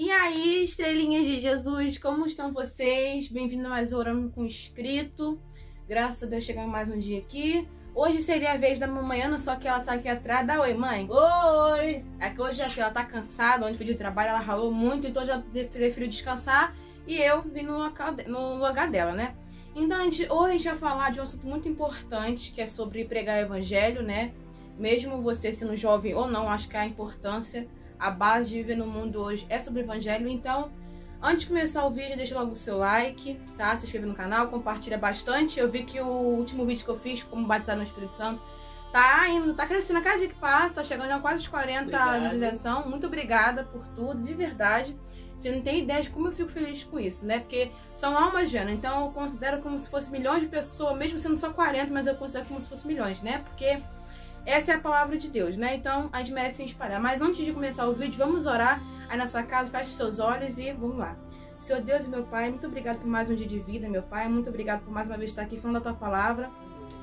E aí, estrelinhas de Jesus, como estão vocês? Bem-vindo a mais Orando com Escrito. Graças a Deus chegamos mais um dia aqui. Hoje seria a vez da mamãe Ana, só que ela tá aqui atrás. Dá oi, mãe. Oi! É que hoje ela tá cansada, onde foi de trabalho, ela ralou muito, então já preferiu descansar e eu vim no lugar dela, né? Então, hoje a gente vai falar de um assunto muito importante, que é sobre pregar o evangelho, né? Mesmo você sendo jovem ou não, acho que a importância, a base de viver no mundo hoje é sobre o evangelho. Então, antes de começar o vídeo, deixa logo o seu like, tá? Se inscreve no canal, compartilha bastante. Eu vi que o último vídeo que eu fiz, como batizar no Espírito Santo, tá crescendo a cada dia que passa, tá chegando a quase 40 visualizações. Muito obrigada por tudo, de verdade. Você não tem ideia de como eu fico feliz com isso, né? Porque são almas gêmeas, então eu considero como se fosse milhões de pessoas, mesmo sendo só 40, mas eu considero como se fosse milhões, né? Porque essa é a palavra de Deus, né? Então a gente merece se espalhar. Mas antes de começar o vídeo, vamos orar aí na sua casa, feche seus olhos e vamos lá. Senhor Deus e meu Pai, muito obrigado por mais um dia de vida, meu Pai. Muito obrigado por mais uma vez estar aqui falando da tua palavra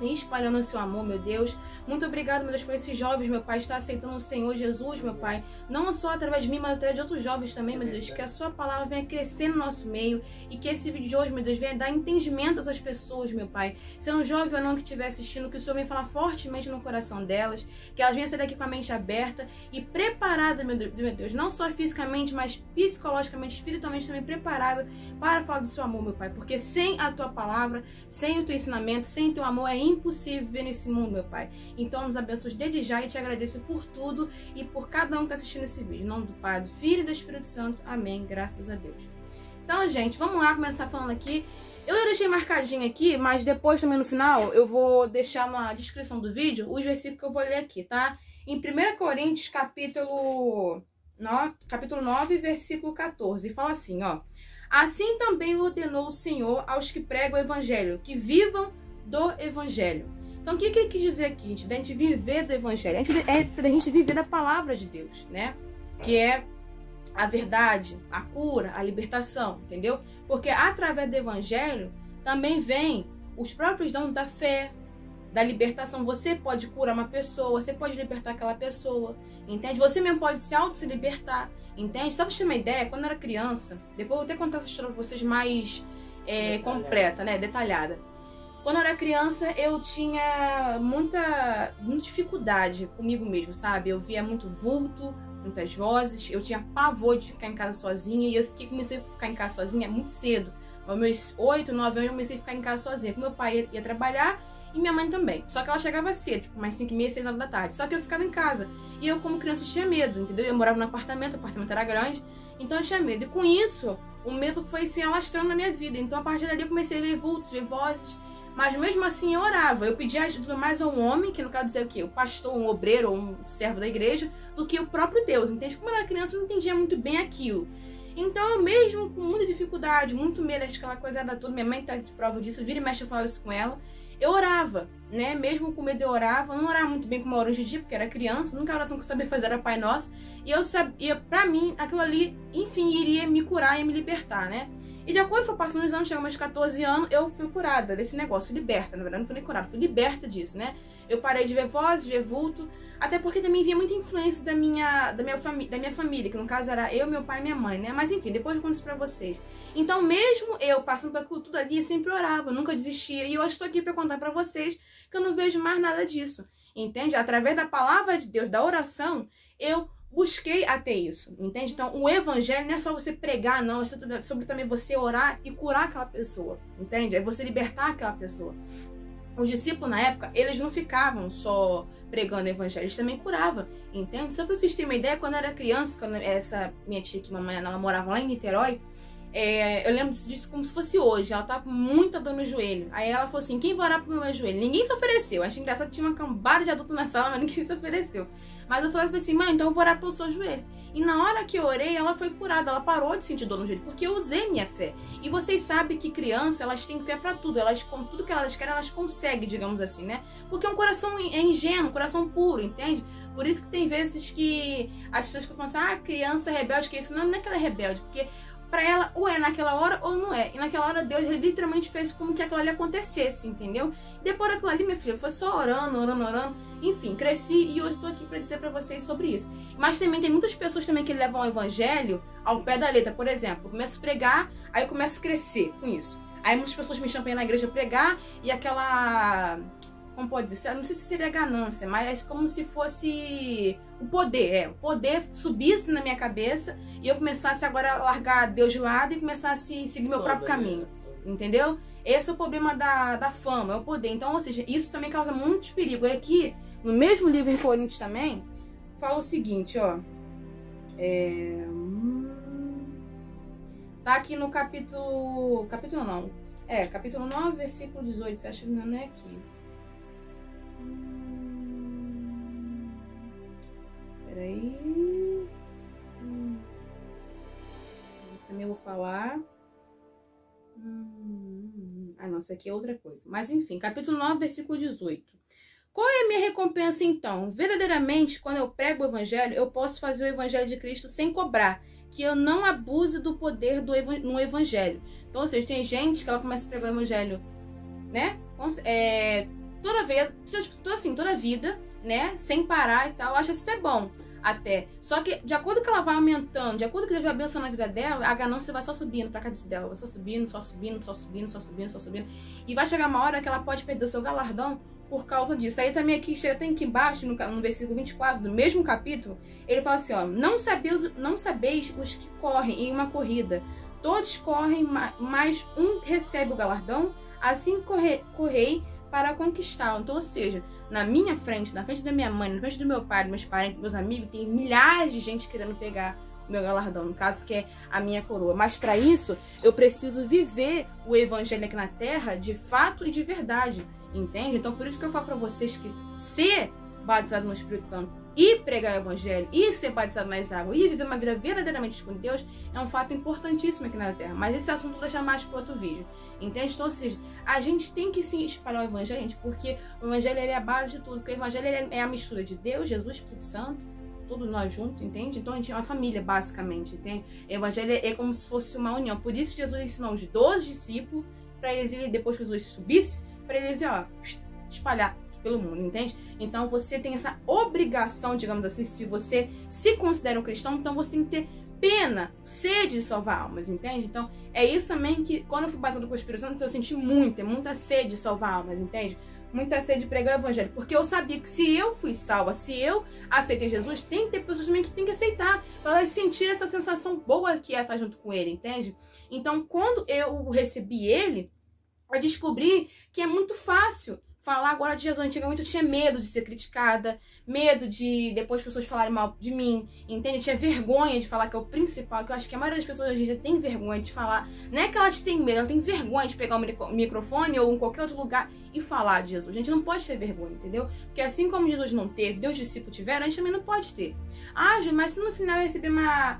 e espalhando o seu amor, meu Deus. Muito obrigado, meu Deus, por esses jovens, meu Pai, estar aceitando o Senhor Jesus, meu Pai. Não só através de mim, mas através de outros jovens também, meu Deus. Que a sua palavra venha crescer no nosso meio e que esse vídeo de hoje, meu Deus, venha dar entendimento a essas pessoas, meu Pai. Sendo jovem ou não que estiver assistindo, que o Senhor venha falar fortemente no coração delas, que elas venham sair daqui com a mente aberta e preparada, meu Deus, não só fisicamente, mas psicologicamente, espiritualmente também preparada para falar do seu amor, meu Pai. Porque sem a tua palavra, sem o teu ensinamento, sem o teu amor, é impossível viver nesse mundo, meu Pai. Então nos abençoe desde já e te agradeço por tudo e por cada um que está assistindo esse vídeo. Em nome do Pai, do Filho e do Espírito Santo. Amém. Graças a Deus. Então, gente, vamos lá começar falando aqui. Eu deixei marcadinho aqui, mas depois também no final eu vou deixar na descrição do vídeo os versículos que eu vou ler aqui, tá? Em 1 Coríntios, capítulo 9, versículo 14. Fala assim, ó. Assim também ordenou o Senhor aos que pregam o evangelho, que vivam do evangelho. Então, o que ele quis dizer aqui, gente? Da gente viver do evangelho. É pra gente viver da palavra de Deus, né? Que é a verdade, a cura, a libertação, entendeu? Porque através do evangelho também vem os próprios dons da fé, da libertação. Você pode curar uma pessoa, você pode libertar aquela pessoa, entende? Você mesmo pode se libertar, entende? Só pra você ter uma ideia, quando eu era criança, depois eu vou até contar essa história pra vocês mais completa, né? Detalhada. Quando eu era criança, eu tinha muita dificuldade comigo mesmo, sabe? Eu via muito vulto, muitas vozes, eu tinha pavor de ficar em casa sozinha e eu comecei a ficar em casa sozinha muito cedo. Aos meus 8, 9 anos eu comecei a ficar em casa sozinha, porque meu pai ia trabalhar e minha mãe também. Só que ela chegava cedo, tipo mais 5h30, 6 horas da tarde. Só que eu ficava em casa. E eu, como criança, tinha medo, entendeu? Eu morava num apartamento, o apartamento era grande, então eu tinha medo. E com isso, o medo foi se alastrando na minha vida. Então a partir dali eu comecei a ver vultos, ver vozes. Mas mesmo assim eu orava, eu pedia ajuda mais a um homem, que não quer dizer o quê? O pastor, um obreiro ou um servo da igreja, do que o próprio Deus, entende? Como eu era criança eu não entendia muito bem aquilo. Então eu mesmo com muita dificuldade, muito medo daquela coisa da toda, minha mãe tá de prova disso, vira e mexe eu falo isso com ela, eu orava, né? Mesmo com medo eu orava, não orava muito bem como eu oro hoje em dia, porque era criança, nunca a oração que eu sabia fazer era Pai Nosso, e eu sabia, pra mim, aquilo ali, enfim, iria me curar e me libertar, né? E de acordo com foi passando os anos, chegou meus 14 anos, eu fui curada desse negócio, fui liberta, na verdade, não fui nem curada, fui liberta disso, né? Eu parei de ver vozes, de ver vulto, até porque também via muita influência da minha família, que no caso era eu, meu pai e minha mãe, né? Mas enfim, depois eu conto isso pra vocês. Então, mesmo eu passando por aquilo tudo ali, sempre orava, nunca desistia, e eu estou aqui pra contar pra vocês que eu não vejo mais nada disso, entende? Através da palavra de Deus, da oração, eu busquei até isso, entende? Então, o evangelho não é só você pregar, não. É sobre também você orar e curar aquela pessoa, entende? É você libertar aquela pessoa. Os discípulos, na época, eles não ficavam só pregando o evangelho, eles também curavam, entende? Só pra vocês terem uma ideia, quando eu era criança, quando essa minha tia, que mamãe, ela morava lá em Niterói, eu lembro disso como se fosse hoje. Ela tava com muita dor no joelho. Aí ela falou assim, quem vai orar pro meu joelho? Ninguém se ofereceu. Achei engraçado que tinha uma cambada de adulto na sala, mas ninguém se ofereceu. Mas eu falei assim, mãe, então eu vou orar pelo seu joelho. E na hora que eu orei, ela foi curada. Ela parou de sentir dor no joelho, porque eu usei minha fé. E vocês sabem que criança, elas têm fé pra tudo. Elas, com tudo que elas querem, elas conseguem, digamos assim, né? Porque um coração é ingênuo, um coração puro, entende? Por isso que tem vezes que as pessoas que falam assim, criança é rebelde, que isso não é que ela é rebelde, porque pra ela ou é naquela hora ou não é. E naquela hora Deus literalmente fez como que aquilo ali acontecesse, entendeu? Depois daquilo ali, minha filha, foi só orando. Enfim, cresci e hoje tô aqui pra dizer pra vocês sobre isso. Mas também tem muitas pessoas também que levam o evangelho ao pé da letra. Por exemplo, eu começo a pregar, aí eu começo a crescer com isso. Aí muitas pessoas me chamam pra ir na igreja pregar e aquela... Como pode dizer? Não sei se seria ganância, mas é como se fosse o poder. O poder subisse na minha cabeça e eu começasse agora a largar Deus de lado e começasse a seguir meu próprio caminho. Entendeu? Esse é o problema da fama, é o poder. Então, ou seja, isso também causa muitos perigos. E aqui, no mesmo livro em Coríntios também, fala o seguinte, ó. Tá aqui no capítulo... Capítulo não. Capítulo 9, versículo 18. Você acha que não é aqui? Peraí. Também eu vou falar. Ah, não, isso aqui é outra coisa. Mas enfim, capítulo 9, versículo 18. Qual é a minha recompensa então? Verdadeiramente, quando eu prego o evangelho, eu posso fazer o evangelho de Cristo sem cobrar, que eu não abuse do poder no evangelho. Então, ou seja, tem gente que ela começa a pregar o evangelho, né? Toda vida, né? Sem parar e tal. Eu acho isso até bom, até. Só que, de acordo com ela vai aumentando, de acordo com Deus vai abençoando a vida dela, a ganância vai só subindo pra cabeça dela. Vai só subindo. E vai chegar uma hora que ela pode perder o seu galardão por causa disso. Aí também aqui, chega até aqui embaixo, no versículo 24 do mesmo capítulo, ele fala assim, ó. Não sabeis os que correm em uma corrida. Todos correm, mas um recebe o galardão. Assim correi para conquistá-lo. Então, ou seja, na minha frente, na frente da minha mãe, na frente do meu pai, dos meus parentes, dos meus amigos, tem milhares de gente querendo pegar o meu galardão, no caso que é a minha coroa. Mas para isso, eu preciso viver o evangelho aqui na terra de fato e de verdade, entende? Então, por isso que eu falo para vocês que ser batizado no Espírito Santo e pregar o evangelho e ser batizado nas águas e viver uma vida verdadeiramente com Deus é um fato importantíssimo aqui na terra. Mas esse assunto eu vou deixar mais para outro vídeo, entende? Então, ou seja, a gente tem que sim espalhar o evangelho, gente, porque o evangelho é a base de tudo, porque o evangelho é a mistura de Deus, Jesus, Espírito Santo, tudo nós juntos, entende? Então a gente é uma família, basicamente, entende? O evangelho é como se fosse uma união. Por isso Jesus ensinou os 12 discípulos para eles irem, depois que Jesus subisse, para eles espalhar pelo mundo, entende? Então você tem essa obrigação, digamos assim, se você se considera um cristão, então você tem que ter pena, sede de salvar almas, entende? Então é isso também que, quando eu fui batizado com o Espírito Santo, eu senti muita sede de salvar almas, entende? Muita sede de pregar o evangelho, porque eu sabia que se eu fui salva, se eu aceitei Jesus, tem que ter pessoas também que tem que aceitar, para elas sentir essa sensação boa que é estar junto com ele, entende? Então quando eu recebi ele, eu descobri que é muito fácil falar agora de Jesus. Antigamente eu tinha medo de ser criticada, medo de depois as pessoas falarem mal de mim, entende? Eu tinha vergonha de falar que é o principal, que eu acho que a maioria das pessoas hoje em dia tem vergonha de falar. Não é que elas têm medo, elas têm vergonha de pegar o microfone ou em qualquer outro lugar e falar de Jesus. A gente não pode ter vergonha, entendeu? Porque assim como Jesus não teve, Deus discípulos tiveram, a gente também não pode ter. Ah, gente, mas se no final eu receber uma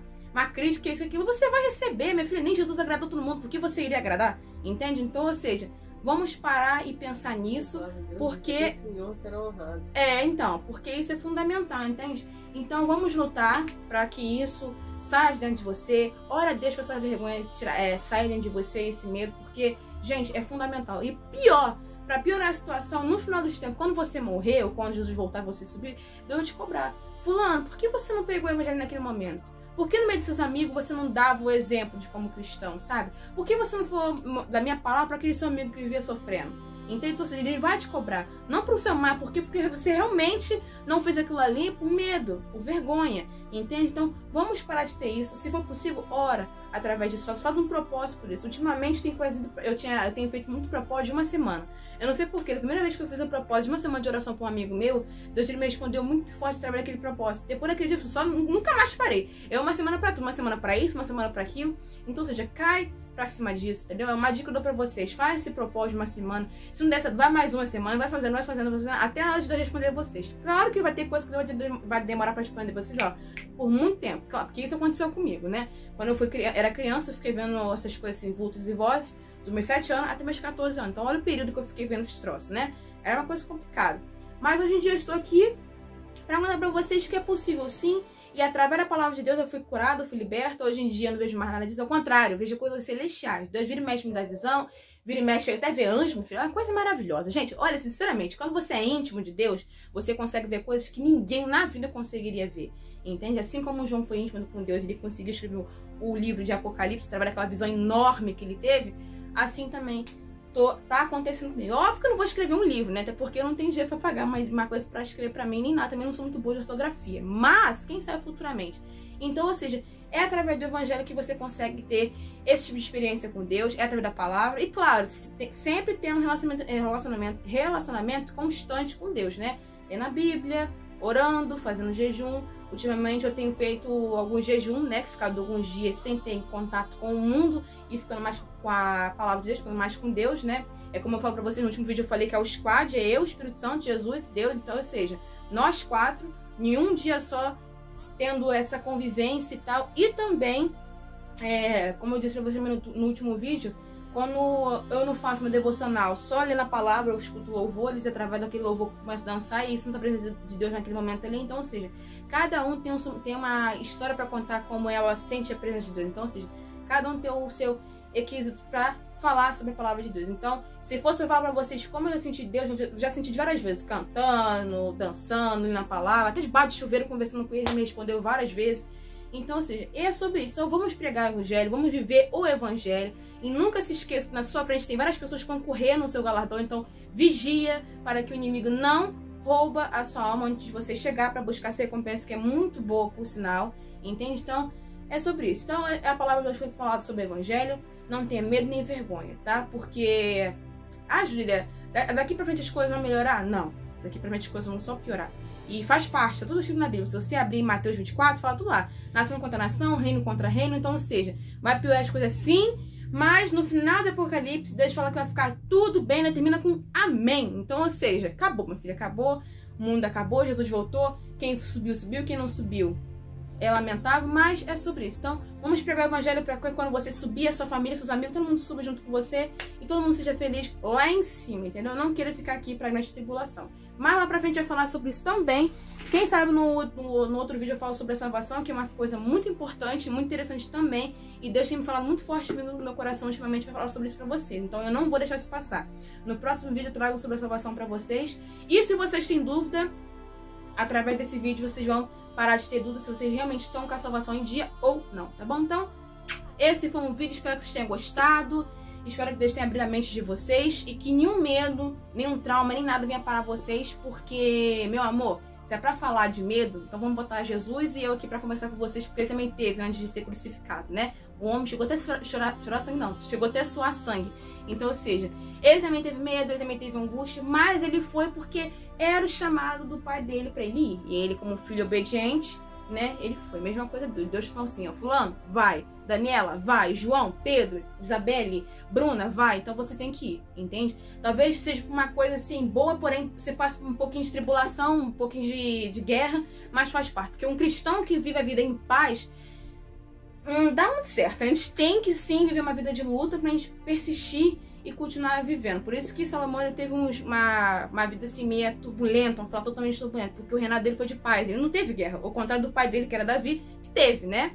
crítica, isso, aquilo, você vai receber, minha filha. Nem Jesus agradou todo mundo, por que você iria agradar? Entende? Então, ou seja, vamos parar e pensar nisso, porque... então, porque isso é fundamental, entende? Então, vamos lutar para que isso saia de dentro de você. Ora a Deus para essa vergonha saia dentro de você, esse medo, porque, gente, é fundamental. E pior, para piorar a situação, no final dos tempos, quando você morrer, ou quando Jesus voltar, você subir, Deus vai te cobrar. Fulano, por que você não pegou o evangelho naquele momento? Por que no meio de seus amigos você não dava o exemplo de como cristão, sabe? Por que você não falou da minha palavra para aquele seu amigo que vivia sofrendo? Entende? Então, ele vai te cobrar. Não por seu mal, porque você realmente não fez aquilo ali por medo, por vergonha. Entende? Então, vamos parar de ter isso. Se for possível, ora através disso. Faz um propósito por isso. Ultimamente, eu tenho feito muito propósito de uma semana. Eu não sei porquê. A primeira vez que eu fiz um propósito de uma semana de oração para um amigo meu, Deus me respondeu muito forte através daquele propósito. Depois daquele dia, nunca mais parei. Uma semana para tudo, uma semana para isso, uma semana para aquilo. Então, ou seja, cai pra cima disso, entendeu? É uma dica que eu dou pra vocês. Faz esse propósito de uma semana. Se não der certo, vai mais uma semana, vai fazendo, até a hora de eu responder vocês. Claro que vai ter coisa que vai demorar pra responder vocês, por muito tempo. Claro, porque isso aconteceu comigo, né? Quando eu era criança, eu fiquei vendo essas coisas assim, vultos e vozes, dos meus 7 anos até meus 14 anos. Então, olha o período que eu fiquei vendo esses troços, né? Era uma coisa complicada. Mas hoje em dia eu estou aqui pra mandar pra vocês que é possível sim. E através da palavra de Deus eu fui curado, eu fui liberta. Hoje em dia eu não vejo mais nada disso, ao contrário, eu vejo coisas celestiais. Deus vira e mexe me dá visão, vira e mexe até ver anjo, meu filho. É uma coisa maravilhosa. Gente, olha, sinceramente, quando você é íntimo de Deus, você consegue ver coisas que ninguém na vida conseguiria ver. Entende? Assim como João foi íntimo com Deus, ele conseguiu escrever o livro de Apocalipse, através daquela visão enorme que ele teve, assim também tá acontecendo comigo. Óbvio que eu não vou escrever um livro, né? Até porque eu não tenho dinheiro pra pagar uma coisa pra escrever pra mim, nem nada. Também não sou muito boa de ortografia. Mas, quem sabe futuramente. Então, ou seja, é através do evangelho que você consegue ter esse tipo de experiência com Deus, é através da palavra. E claro, sempre tendo um relacionamento constante com Deus, né? É na Bíblia, orando, fazendo jejum. Ultimamente eu tenho feito alguns jejum, né? Ficado alguns dias sem ter contato com o mundo e ficando mais com a palavra de Deus, ficando mais com Deus, né? É como eu falo pra vocês no último vídeo, eu falei que é o squad, é eu, o Espírito Santo, Jesus e Deus. Então, ou seja, nós quatro, em um dia só, tendo essa convivência e tal. E também, como eu disse pra vocês no último vídeo, quando eu não faço meu devocional só lendo a palavra, eu escuto louvores, através daquele louvor que começo a dançar e sinto a presença de Deus naquele momento ali. Então, ou seja, cada um tem uma história para contar como ela sente a presença de Deus. Então, ou seja, cada um tem o seu requisito para falar sobre a palavra de Deus. Então, se fosse eu falar para vocês como eu já senti Deus, eu já senti de várias vezes, cantando, dançando, lendo a palavra, até debaixo de chuveiro, conversando com ele, ele me respondeu várias vezes. Então, ou seja, é sobre isso. Então, vamos pregar o evangelho, vamos viver o evangelho. E nunca se esqueça que na sua frente tem várias pessoas que vão correr no seu galardão. Então, vigia para que o inimigo não rouba a sua alma antes de você chegar para buscar essa recompensa, que é muito boa, por sinal. Entende? Então, é sobre isso. Então, a palavra de hoje foi falada sobre o evangelho. Não tenha medo nem vergonha, tá? Porque, Júlia, daqui pra frente as coisas vão melhorar? Não. Daqui pra frente as coisas vão só piorar. E faz parte, tá tudo escrito na Bíblia. Se você abrir Mateus 24, fala tudo lá. Nação contra nação, reino contra reino. Então, ou seja, vai piorar as coisas sim, mas no final do Apocalipse, Deus fala que vai ficar tudo bem, né? Termina com amém. Então, ou seja, acabou, minha filha, acabou. O mundo acabou, Jesus voltou. Quem subiu, subiu. Quem não subiu, é lamentável, mas é sobre isso. Então, vamos pregar o evangelho para que quando você subir, a sua família, seus amigos, todo mundo suba junto com você e todo mundo seja feliz lá em cima, entendeu? Eu não quero ficar aqui para grande tribulação. Mas lá pra frente vai falar sobre isso também. Quem sabe no outro vídeo eu falo sobre a salvação, que é uma coisa muito importante, muito interessante também. E Deus tem me falado muito forte no meu coração ultimamente para falar sobre isso pra vocês. Então eu não vou deixar isso passar. No próximo vídeo eu trago sobre a salvação pra vocês. E se vocês têm dúvida, através desse vídeo vocês vão parar de ter dúvida se vocês realmente estão com a salvação em dia ou não, tá bom? Então, esse foi um vídeo, espero que vocês tenham gostado. Espero que Deus tenha abrido a mente de vocês e que nenhum medo, nenhum trauma, nem nada venha parar vocês, porque, meu amor, se é pra falar de medo, então vamos botar Jesus e eu aqui pra conversar com vocês, porque ele também teve antes de ser crucificado, né? O homem chegou até a chorar sangue, não, chegou até a suar sangue. Então, ou seja, ele também teve medo, ele também teve angústia, mas ele foi porque era o chamado do pai dele pra ele ir. E ele, como filho obediente, né, ele foi. Mesma coisa, Deus falou assim, ó, fulano, vai. Daniela, vai. João, Pedro, Isabelle, Bruna, vai. Então você tem que ir, entende? Talvez seja uma coisa assim, boa, porém você passa um pouquinho de tribulação, um pouquinho de guerra, mas faz parte. Porque um cristão que vive a vida em paz, dá muito certo. A gente tem que sim viver uma vida de luta pra gente persistir e continuar vivendo. Por isso que Salomão ele teve uma vida assim meio turbulenta, vamos falar totalmente turbulenta, porque o reinado dele foi de paz, ele não teve guerra, ao contrário do pai dele, que era Davi, que teve, né?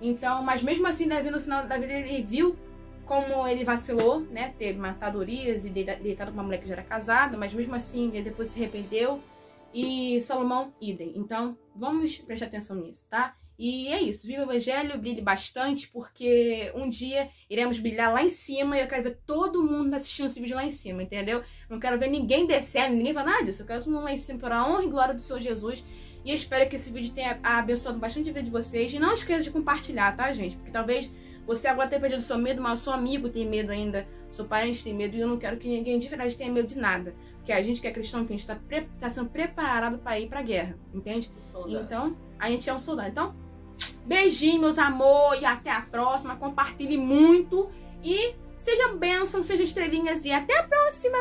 Então, mas mesmo assim, Davi no final da vida ele viu como ele vacilou, né? Teve matado Urias e deitado com uma mulher que já era casada, mas mesmo assim ele depois se arrependeu. E Salomão, idem. Então, vamos prestar atenção nisso, tá? E é isso, viva o evangelho, brilhe bastante, porque um dia iremos brilhar lá em cima e eu quero ver todo mundo assistindo esse vídeo lá em cima, entendeu? Não quero ver ninguém descendo, ninguém falando nada disso. Eu quero todo mundo lá em cima para a honra e glória do Senhor Jesus. E eu espero que esse vídeo tenha abençoado bastante a vida de vocês. E não esqueça de compartilhar, tá, gente? Porque talvez você agora tenha perdido o seu medo, mas o seu amigo tem medo ainda, seu parente tem medo, e eu não quero que ninguém de verdade tenha medo de nada. Porque a gente que é cristão, enfim, a gente tá sendo preparado para ir pra guerra, entende? Então, a gente é um soldado. Então, beijinho, meus amor, e até a próxima. Compartilhe muito e seja bênção, seja estrelinhas, e até a próxima!